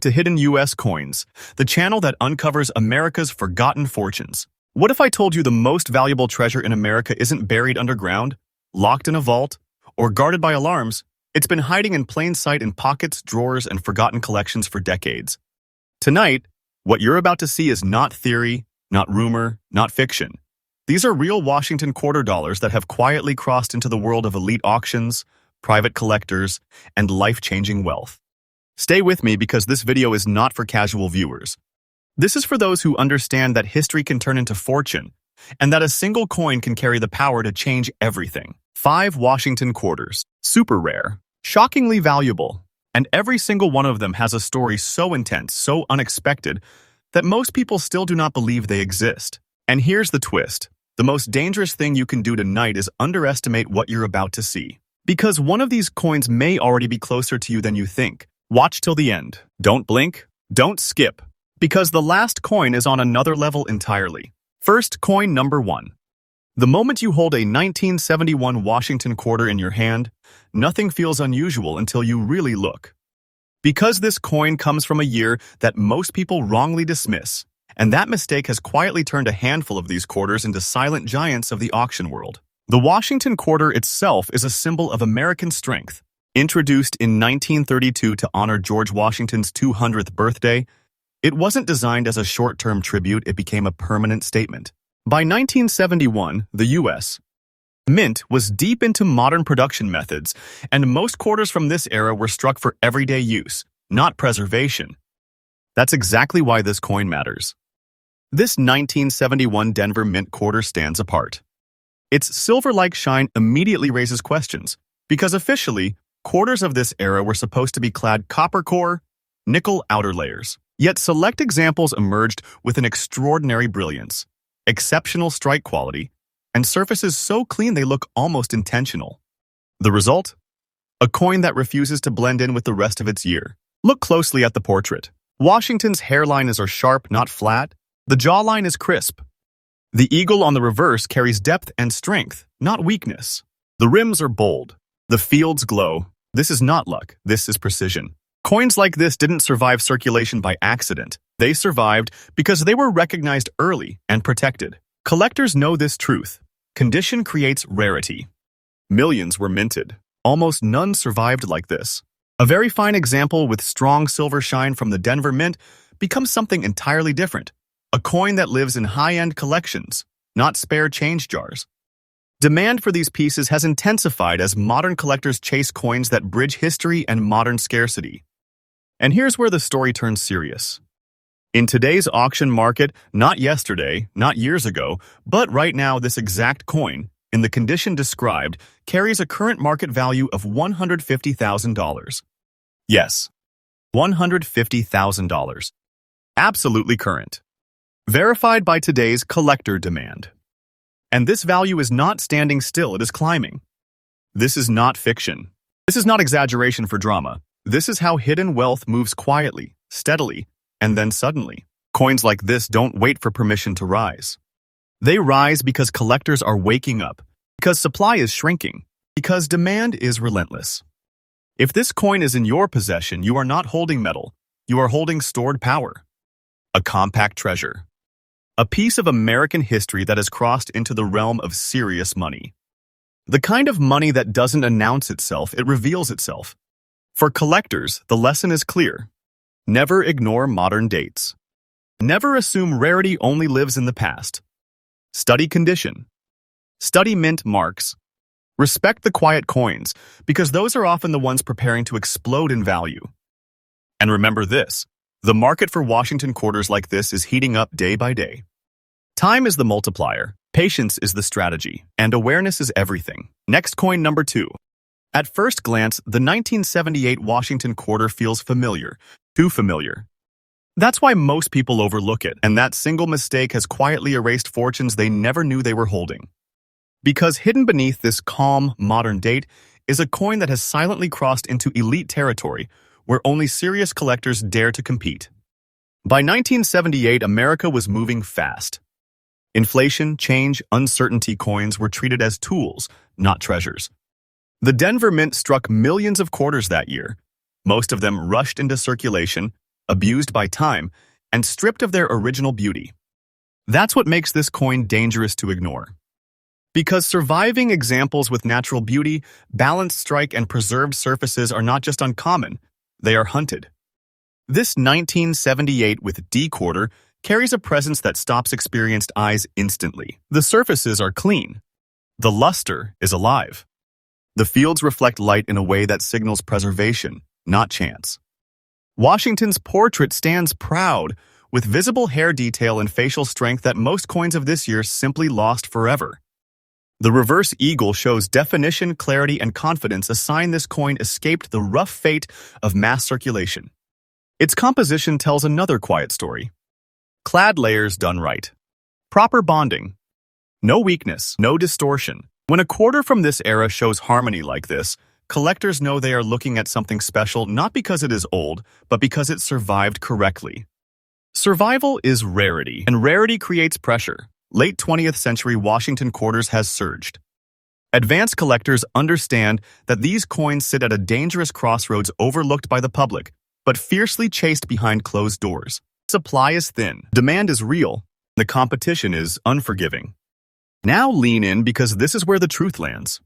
To Hidden U.S. Coins, the channel that uncovers America's forgotten fortunes. What if I told you the most valuable treasure in America isn't buried underground, locked in a vault, or guarded by alarms? It's been hiding in plain sight in pockets, drawers, and forgotten collections for decades. Tonight, what you're about to see is not theory, not rumor, not fiction. These are real Washington quarter dollars that have quietly crossed into the world of elite auctions, private collectors, and life-changing wealth. Stay with me because this video is not for casual viewers. This is for those who understand that history can turn into fortune, and that a single coin can carry the power to change everything. 5 Washington quarters. Super rare, shockingly valuable, and every single one of them has a story so intense, so unexpected, that most people still do not believe they exist. And here's the twist. The most dangerous thing you can do tonight is underestimate what you're about to see. Because one of these coins may already be closer to you than you think. Watch till the end. Don't blink. Don't skip. Because the last coin is on another level entirely. First, coin number 1. The moment you hold a 1971 Washington quarter in your hand, nothing feels unusual until you really look. Because this coin comes from a year that most people wrongly dismiss, and that mistake has quietly turned a handful of these quarters into silent giants of the auction world. The Washington quarter itself is a symbol of American strength. Introduced in 1932 to honor George Washington's 200th birthday, it wasn't designed as a short-term tribute, it became a permanent statement. By 1971, the U.S. Mint was deep into modern production methods, and most quarters from this era were struck for everyday use, not preservation. That's exactly why this coin matters. This 1971 Denver Mint quarter stands apart. Its silver-like shine immediately raises questions, because officially, quarters of this era were supposed to be clad copper core, nickel outer layers. Yet select examples emerged with an extraordinary brilliance, exceptional strike quality, and surfaces so clean they look almost intentional. The result? A coin that refuses to blend in with the rest of its year. Look closely at the portrait. Washington's hairlines are sharp, not flat. The jawline is crisp. The eagle on the reverse carries depth and strength, not weakness. The rims are bold. The fields glow. This is not luck, this is precision. Coins like this didn't survive circulation by accident. They survived because they were recognized early and protected. Collectors know this truth. Condition creates rarity. Millions were minted. Almost none survived like this. A very fine example with strong silver shine from the Denver Mint becomes something entirely different. A coin that lives in high-end collections, not spare change jars. Demand for these pieces has intensified as modern collectors chase coins that bridge history and modern scarcity. And here's where the story turns serious. In today's auction market, not yesterday, not years ago, but right now this exact coin, in the condition described, carries a current market value of $150,000. Yes, $150,000. Absolutely current. Verified by today's collector demand. And this value is not standing still, it is climbing. This is not fiction. This is not exaggeration for drama. This is how hidden wealth moves quietly, steadily, and then suddenly. Coins like this don't wait for permission to rise. They rise because collectors are waking up, because supply is shrinking, because demand is relentless. If this coin is in your possession, you are not holding metal, you are holding stored power. A compact treasure. A piece of American history that has crossed into the realm of serious money. The kind of money that doesn't announce itself, it reveals itself. For collectors, the lesson is clear. Never ignore modern dates. Never assume rarity only lives in the past. Study condition. Study mint marks. Respect the quiet coins, because those are often the ones preparing to explode in value. And remember this, the market for Washington quarters like this is heating up day by day. Time is the multiplier, patience is the strategy, and awareness is everything. Next, coin number 2. At first glance, the 1978 Washington quarter feels familiar, too familiar. That's why most people overlook it, and that single mistake has quietly erased fortunes they never knew they were holding. Because hidden beneath this calm, modern date is a coin that has silently crossed into elite territory, where only serious collectors dare to compete. By 1978, America was moving fast. Inflation, change, uncertainty coins were treated as tools, not treasures. The Denver Mint struck millions of quarters that year. Most of them rushed into circulation, abused by time, and stripped of their original beauty. That's what makes this coin dangerous to ignore. Because surviving examples with natural beauty, balanced strike, and preserved surfaces are not just uncommon, they are hunted. This 1978 with D quarter carries a presence that stops experienced eyes instantly. The surfaces are clean. The luster is alive. The fields reflect light in a way that signals preservation, not chance. Washington's portrait stands proud, with visible hair detail and facial strength that most coins of this year simply lost forever. The reverse eagle shows definition, clarity, and confidence, a sign this coin escaped the rough fate of mass circulation. Its composition tells another quiet story. Clad layers done right. Proper bonding. No weakness, no distortion. When a quarter from this era shows harmony like this, collectors know they are looking at something special, not because it is old, but because it survived correctly. Survival is rarity, and rarity creates pressure. Late 20th century Washington quarters has surged. Advanced collectors understand that these coins sit at a dangerous crossroads, overlooked by the public, but fiercely chased behind closed doors. Supply is thin, demand is real, the competition is unforgiving. Now lean in, because this is where the truth lands.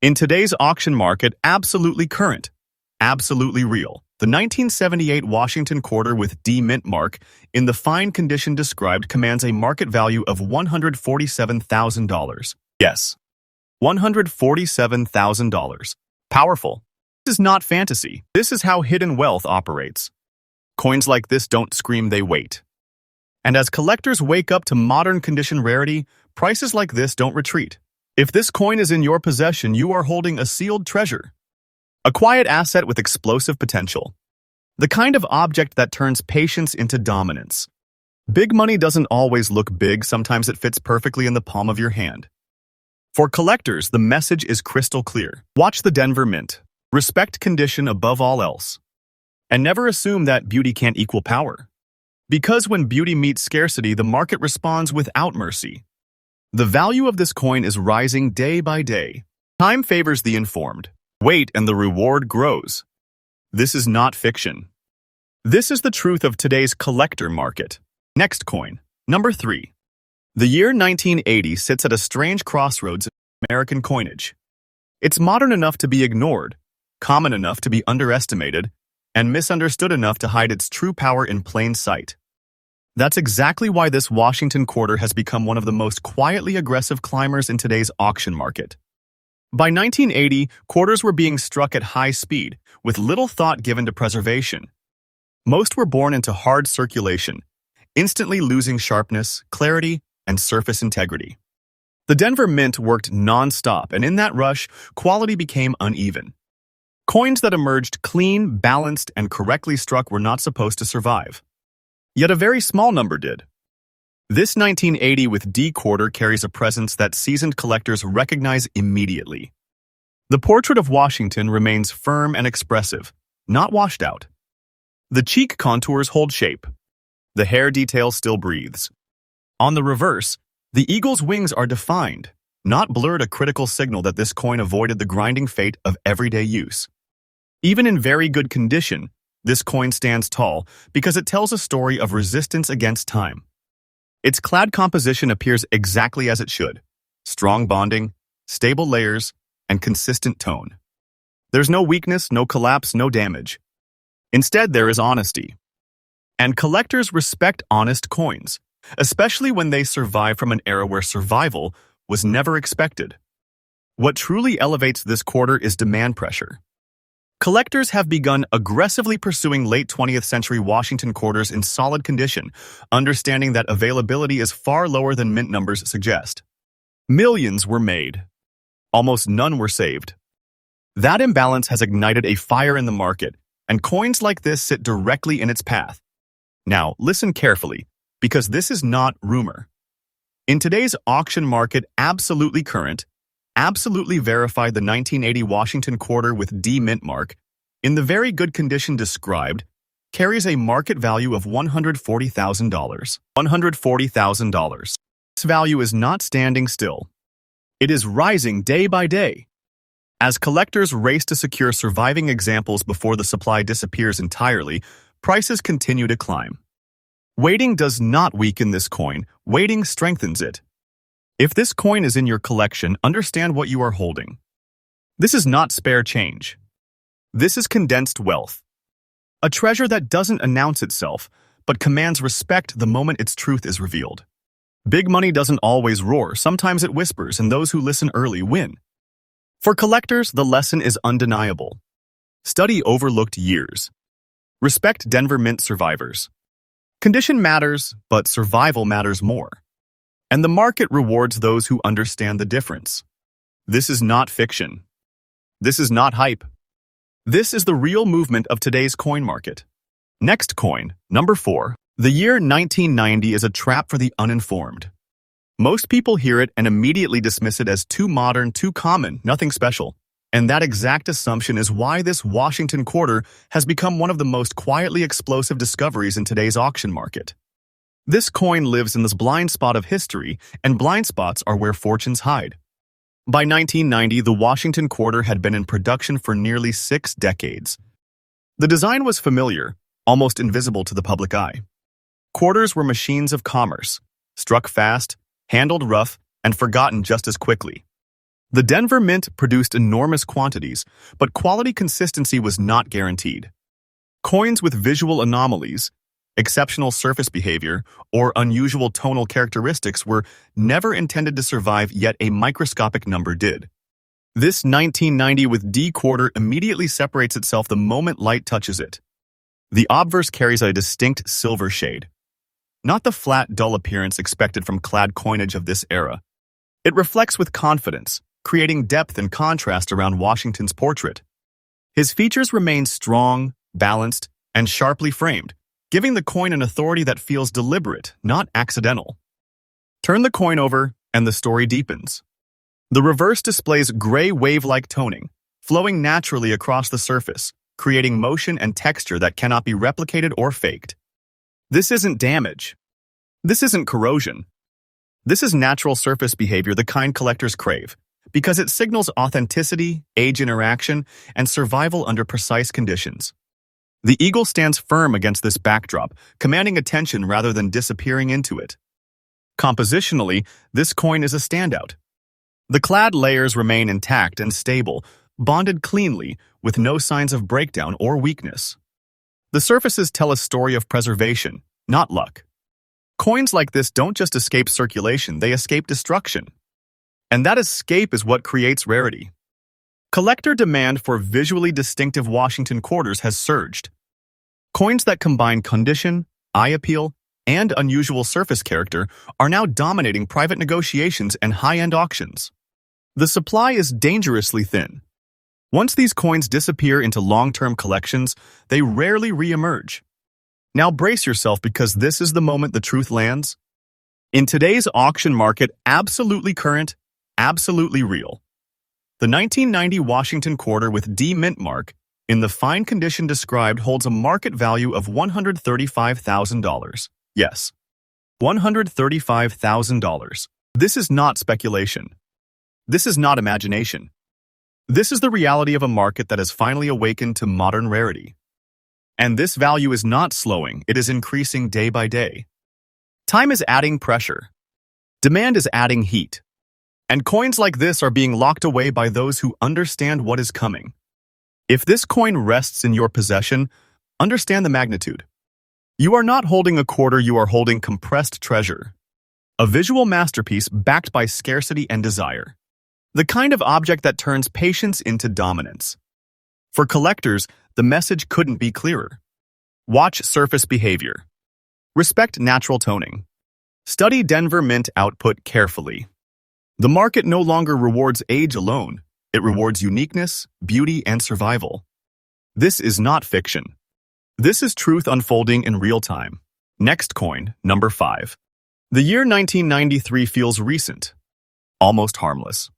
In today's auction market, absolutely current, absolutely real, the 1978 Washington quarter with D mint mark, in the fine condition described, commands a market value of $147,000. Yes, $147,000. Powerful. This is not fantasy. This is how hidden wealth operates. Coins like this don't scream, they wait. And as collectors wake up to modern condition rarity, prices like this don't retreat. If this coin is in your possession, you are holding a sealed treasure. A quiet asset with explosive potential. The kind of object that turns patience into dominance. Big money doesn't always look big, sometimes it fits perfectly in the palm of your hand. For collectors, the message is crystal clear. Watch the Denver Mint. Respect condition above all else. And never assume that beauty can't equal power. Because when beauty meets scarcity, the market responds without mercy. The value of this coin is rising day by day. Time favors the informed. Wait and the reward grows. This is not fiction. This is the truth of today's collector market. Next coin, number 3. The year 1980 sits at a strange crossroads in American coinage. It's modern enough to be ignored, common enough to be underestimated, and misunderstood enough to hide its true power in plain sight. That's exactly why this Washington quarter has become one of the most quietly aggressive climbers in today's auction market. By 1980, quarters were being struck at high speed, with little thought given to preservation. Most were born into hard circulation, instantly losing sharpness, clarity, and surface integrity. The Denver Mint worked non-stop, and in that rush, quality became uneven. Coins that emerged clean, balanced, and correctly struck were not supposed to survive. Yet a very small number did. This 1980 with D quarter carries a presence that seasoned collectors recognize immediately. The portrait of Washington remains firm and expressive, not washed out. The cheek contours hold shape. The hair detail still breathes. On the reverse, the eagle's wings are defined, not blurred, a critical signal that this coin avoided the grinding fate of everyday use. Even in very good condition, this coin stands tall because it tells a story of resistance against time. Its clad composition appears exactly as it should: strong bonding, stable layers, and consistent tone. There's no weakness, no collapse, no damage. Instead, there is honesty. And collectors respect honest coins, especially when they survive from an era where survival was never expected. What truly elevates this quarter is demand pressure. Collectors have begun aggressively pursuing late 20th century Washington quarters in solid condition, understanding that availability is far lower than mint numbers suggest. Millions were made. Almost none were saved. That imbalance has ignited a fire in the market, and coins like this sit directly in its path. Now, listen carefully, because this is not rumor. In today's auction market, absolutely current, absolutely verified, the 1980 Washington quarter with D mint mark, in the very good condition described, carries a market value of $140,000. $140,000. This value is not standing still. It is rising day by day. As collectors race to secure surviving examples before the supply disappears entirely, prices continue to climb. Waiting does not weaken this coin, waiting strengthens it. If this coin is in your collection, understand what you are holding. This is not spare change. This is condensed wealth. A treasure that doesn't announce itself, but commands respect the moment its truth is revealed. Big money doesn't always roar, sometimes it whispers, and those who listen early win. For collectors, the lesson is undeniable. Study overlooked years. Respect Denver Mint survivors. Condition matters, but survival matters more. And the market rewards those who understand the difference. This is not fiction. This is not hype. This is the real movement of today's coin market. Next coin, number 4. The year 1990 is a trap for the uninformed. Most people hear it and immediately dismiss it as too modern, too common, nothing special. And that exact assumption is why this Washington quarter has become one of the most quietly explosive discoveries in today's auction market. This coin lives in this blind spot of history, and blind spots are where fortunes hide. By 1990, the Washington quarter had been in production for nearly 6 decades. The design was familiar, almost invisible to the public eye. Quarters were machines of commerce, struck fast, handled rough, and forgotten just as quickly. The Denver Mint produced enormous quantities, but quality consistency was not guaranteed. Coins with visual anomalies, exceptional surface behavior, or unusual tonal characteristics were never intended to survive, yet a microscopic number did. This 1990 with D quarter immediately separates itself the moment light touches it. The obverse carries a distinct silver shade. Not the flat, dull appearance expected from clad coinage of this era. It reflects with confidence, creating depth and contrast around Washington's portrait. His features remain strong, balanced, and sharply framed, giving the coin an authority that feels deliberate, not accidental. Turn the coin over, and the story deepens. The reverse displays gray wave-like toning, flowing naturally across the surface, creating motion and texture that cannot be replicated or faked. This isn't damage. This isn't corrosion. This is natural surface behavior, the kind collectors crave, because it signals authenticity, age interaction, and survival under precise conditions. The eagle stands firm against this backdrop, commanding attention rather than disappearing into it. Compositionally, this coin is a standout. The clad layers remain intact and stable, bonded cleanly, with no signs of breakdown or weakness. The surfaces tell a story of preservation, not luck. Coins like this don't just escape circulation, they escape destruction. And that escape is what creates rarity. Collector demand for visually distinctive Washington quarters has surged. Coins that combine condition, eye appeal, and unusual surface character are now dominating private negotiations and high-end auctions. The supply is dangerously thin. Once these coins disappear into long-term collections, they rarely re-emerge. Now brace yourself, because this is the moment the truth lands. In today's auction market, absolutely current, absolutely real. The 1990 Washington quarter with D mint mark, in the fine condition described, holds a market value of $135,000. Yes, $135,000. This is not speculation. This is not imagination. This is the reality of a market that has finally awakened to modern rarity. And this value is not slowing, it is increasing day by day. Time is adding pressure. Demand is adding heat. And coins like this are being locked away by those who understand what is coming. If this coin rests in your possession, understand the magnitude. You are not holding a quarter, you are holding compressed treasure. A visual masterpiece backed by scarcity and desire. The kind of object that turns patience into dominance. For collectors, the message couldn't be clearer. Watch surface behavior. Respect natural toning. Study Denver Mint output carefully. The market no longer rewards age alone. It rewards uniqueness, beauty, and survival. This is not fiction. This is truth unfolding in real time. Next coin, number 5. The year 1993 feels recent, almost harmless.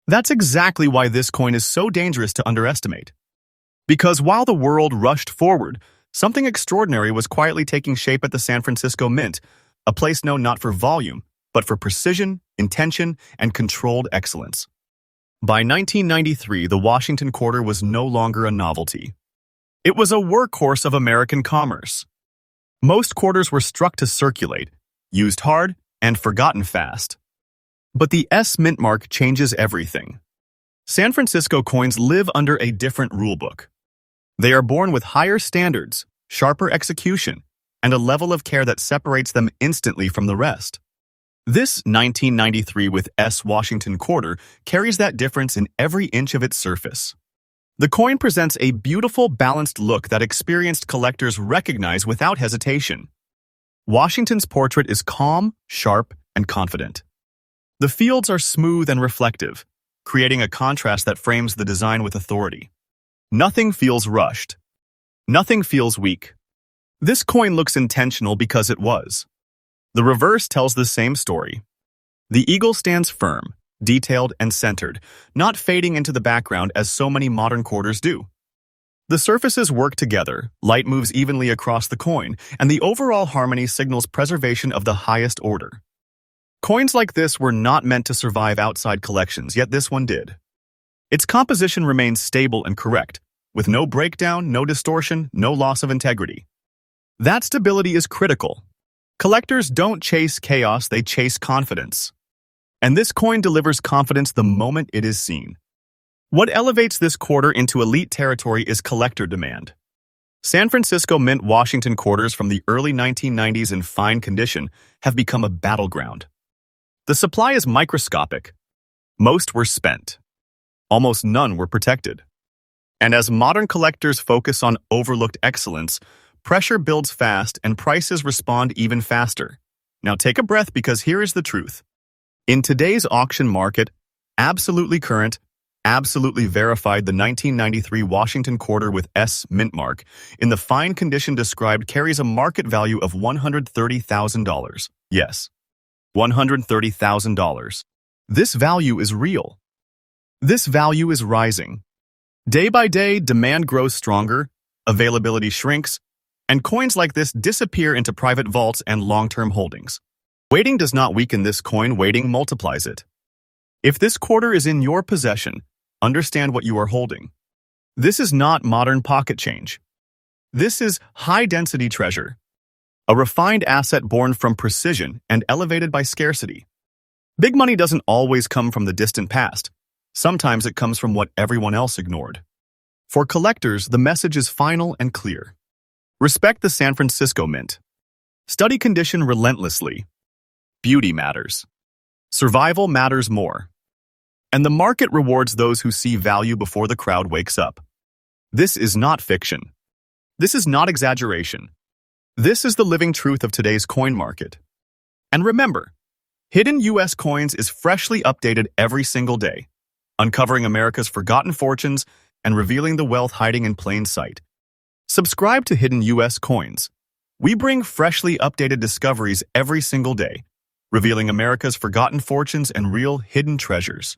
That's exactly why this coin is so dangerous to underestimate. Because while the world rushed forward, something extraordinary was quietly taking shape at the San Francisco Mint, a place known not for volume, but for precision, intention, and controlled excellence. By 1993, the Washington quarter was no longer a novelty. It was a workhorse of American commerce. Most quarters were struck to circulate, used hard, and forgotten fast. But the S Mint mark changes everything. San Francisco coins live under a different rulebook. They are born with higher standards, sharper execution, and a level of care that separates them instantly from the rest. This 1993 with S Washington quarter carries that difference in every inch of its surface. The coin presents a beautiful, balanced look that experienced collectors recognize without hesitation. Washington's portrait is calm, sharp, and confident. The fields are smooth and reflective, creating a contrast that frames the design with authority. Nothing feels rushed. Nothing feels weak. This coin looks intentional because it was. The reverse tells the same story. The eagle stands firm, detailed, and centered, not fading into the background as so many modern quarters do. The surfaces work together, light moves evenly across the coin, and the overall harmony signals preservation of the highest order. Coins like this were not meant to survive outside collections, yet this one did. Its composition remains stable and correct, with no breakdown, no distortion, no loss of integrity. That stability is critical. Collectors don't chase chaos, they chase confidence. And this coin delivers confidence the moment it is seen. What elevates this quarter into elite territory is collector demand. San Francisco Mint Washington quarters from the early 1990s in fine condition have become a battleground. The supply is microscopic. Most were spent. Almost none were protected. And as modern collectors focus on overlooked excellence, pressure builds fast and prices respond even faster. Now take a breath because here is the truth. In today's auction market, absolutely current, absolutely verified the 1993 Washington quarter with S Mint mark in the fine condition described carries a market value of $130,000. Yes, $130,000. This value is real. This value is rising. Day by day, demand grows stronger, availability shrinks, and coins like this disappear into private vaults and long-term holdings. Waiting does not weaken this coin, waiting multiplies it. If this quarter is in your possession, understand what you are holding. This is not modern pocket change. This is high-density treasure, a refined asset born from precision and elevated by scarcity. Big money doesn't always come from the distant past. Sometimes it comes from what everyone else ignored. For collectors, the message is final and clear. Respect the San Francisco Mint. Study condition relentlessly. Beauty matters. Survival matters more. And the market rewards those who see value before the crowd wakes up. This is not fiction. This is not exaggeration. This is the living truth of today's coin market. And remember, Hidden U.S. Coins is freshly updated every single day, uncovering America's forgotten fortunes and revealing the wealth hiding in plain sight. Subscribe to Hidden U.S. Coins. We bring freshly updated discoveries every single day, revealing America's forgotten fortunes and real hidden treasures.